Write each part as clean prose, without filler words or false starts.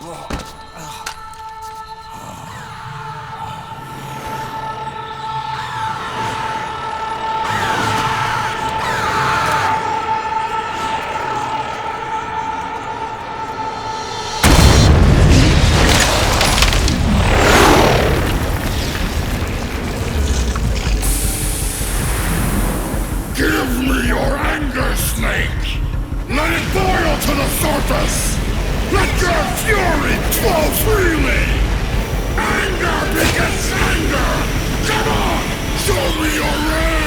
Give me your anger, Snake! Let it boil to the surface! Let your fury flow freely! Anger begets anger! Come on! Show me your rage!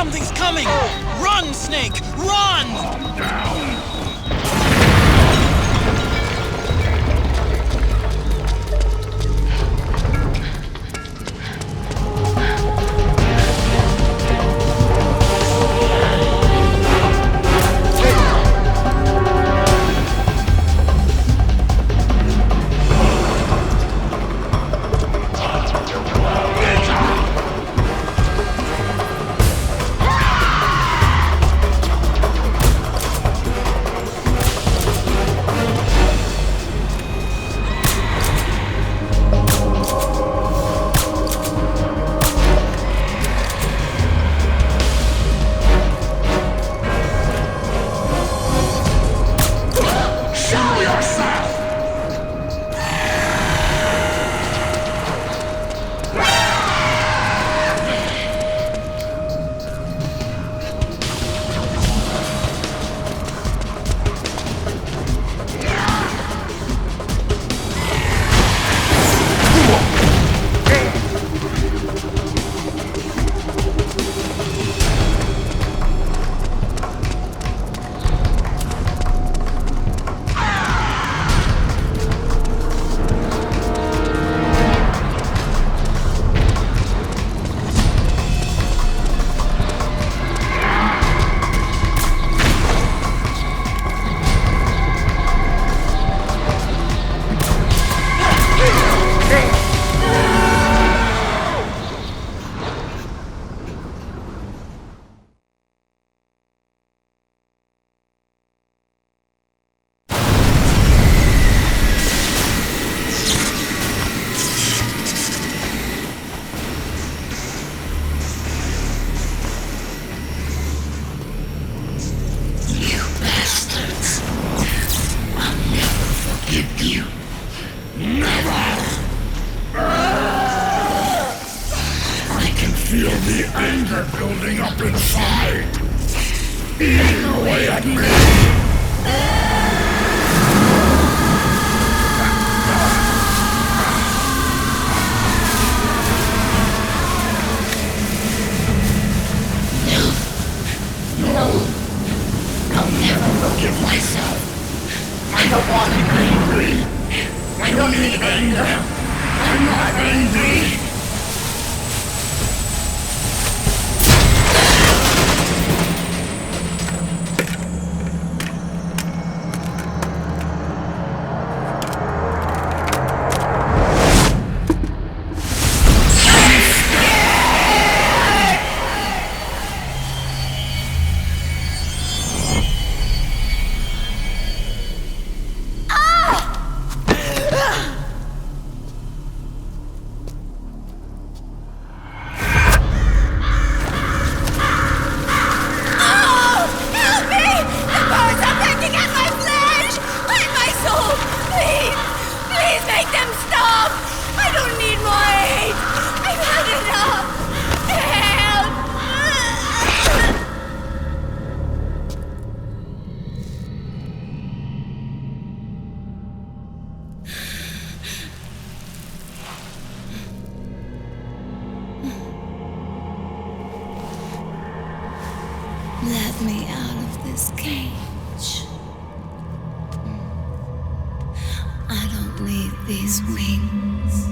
Something's coming! Run, Snake! Run! Calm down! Feel the anger building up inside, eating away at me. No, I'll never forgive myself. I don't want to be angry. I don't need anger. I'm not angry. Let me out of this cage. I don't need these wings.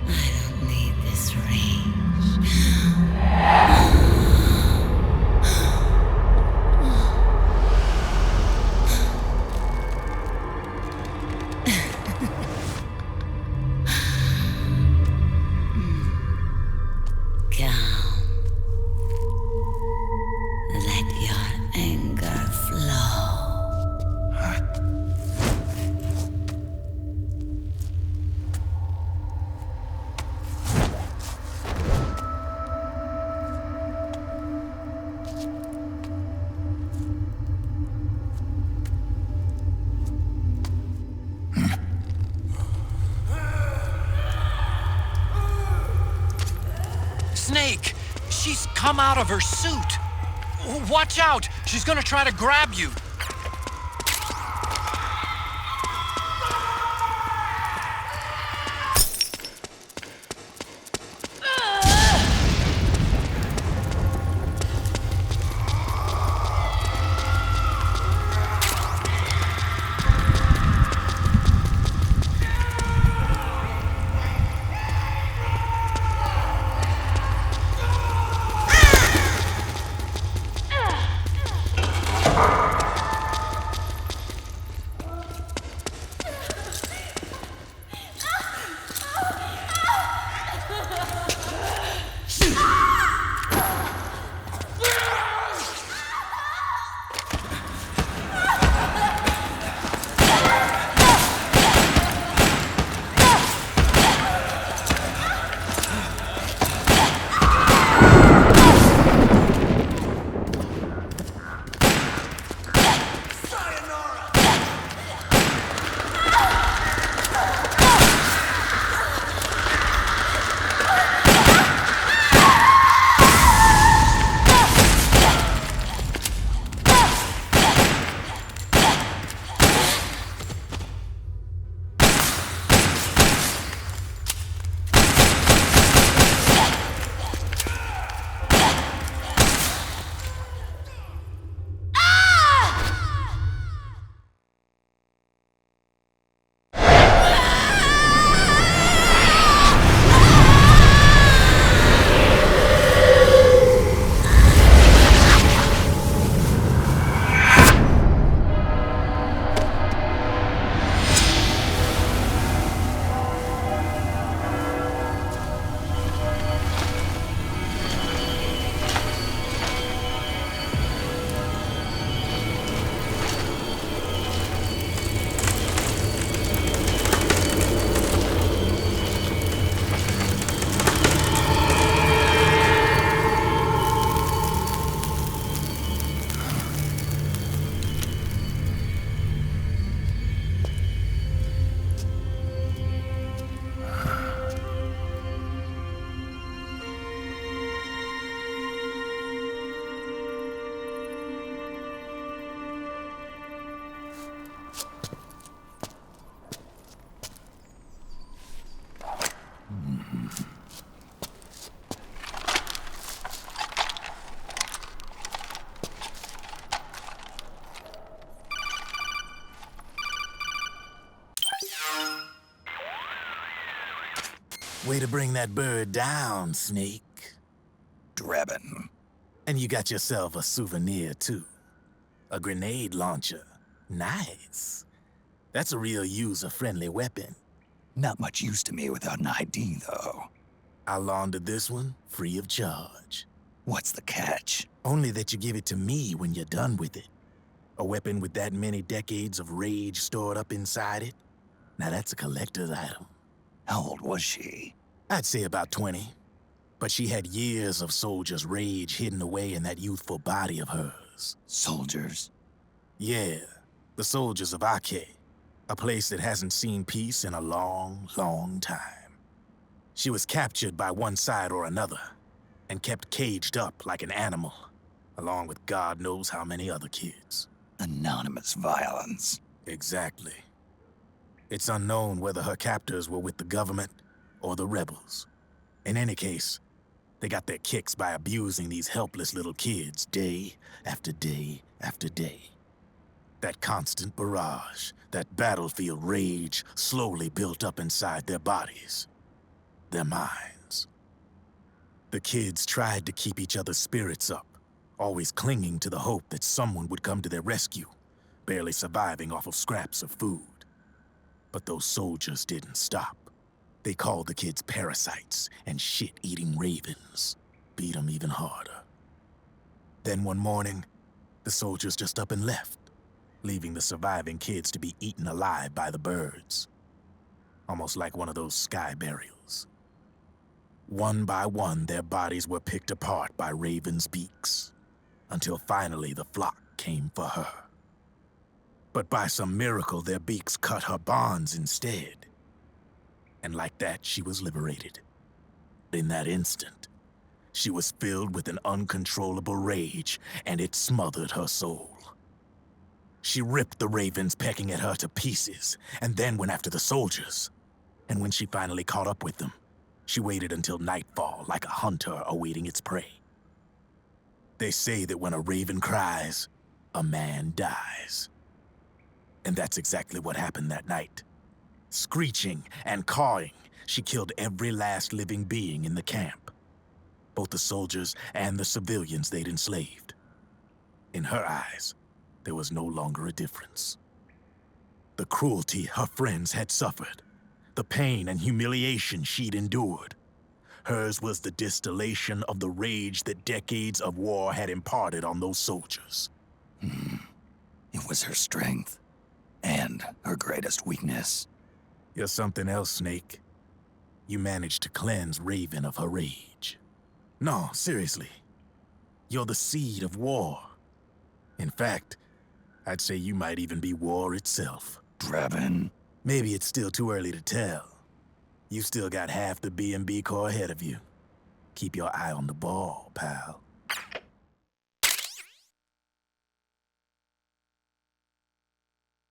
I don't need this range. Let your anger flow. Snake! She's come out of her suit! Watch out! She's gonna try to grab you! Way to bring that bird down, Snake. Drebin. And you got yourself a souvenir, too. A grenade launcher. Nice. That's a real user-friendly weapon. Not much use to me without an ID, though. I'll launder this one free of charge. What's the catch? Only that you give it to me when you're done with it. A weapon with that many decades of rage stored up inside it? Now that's a collector's item. How old was she? I'd say about 20. But she had years of soldiers' rage hidden away in that youthful body of hers. Soldiers? Yeah, the soldiers of Ake. A place that hasn't seen peace in a long, long time. She was captured by one side or another, and kept caged up like an animal, along with God knows how many other kids. Anonymous violence. Exactly. It's unknown whether her captors were with the government or the rebels. In any case, they got their kicks by abusing these helpless little kids day after day after day. That constant barrage, that battlefield rage slowly built up inside their bodies, their minds. The kids tried to keep each other's spirits up, always clinging to the hope that someone would come to their rescue, barely surviving off of scraps of food. But those soldiers didn't stop. They called the kids parasites and shit-eating ravens, beat them even harder. Then one morning, the soldiers just up and left, leaving the surviving kids to be eaten alive by the birds. Almost like one of those sky burials. One by one, their bodies were picked apart by ravens' beaks, until finally the flock came for her. But by some miracle, their beaks cut her bonds instead. And like that, she was liberated. In that instant, she was filled with an uncontrollable rage, and it smothered her soul. She ripped the ravens pecking at her to pieces, and then went after the soldiers. And when she finally caught up with them, she waited until nightfall like a hunter awaiting its prey. They say that when a raven cries, a man dies. And that's exactly what happened that night. Screeching and cawing, she killed every last living being in the camp. Both the soldiers and the civilians they'd enslaved. In her eyes, there was no longer a difference. The cruelty her friends had suffered, the pain and humiliation she'd endured, Hers was the distillation of the rage that decades of war had imparted on those soldiers. It was her strength. And her greatest weakness. You're something else, Snake. You managed to cleanse Raven of her rage. No, seriously. You're the seed of war. In fact, I'd say you might even be war itself. Drebin? Maybe it's still too early to tell. You still got half the B&B Corps ahead of you. Keep your eye on the ball, pal.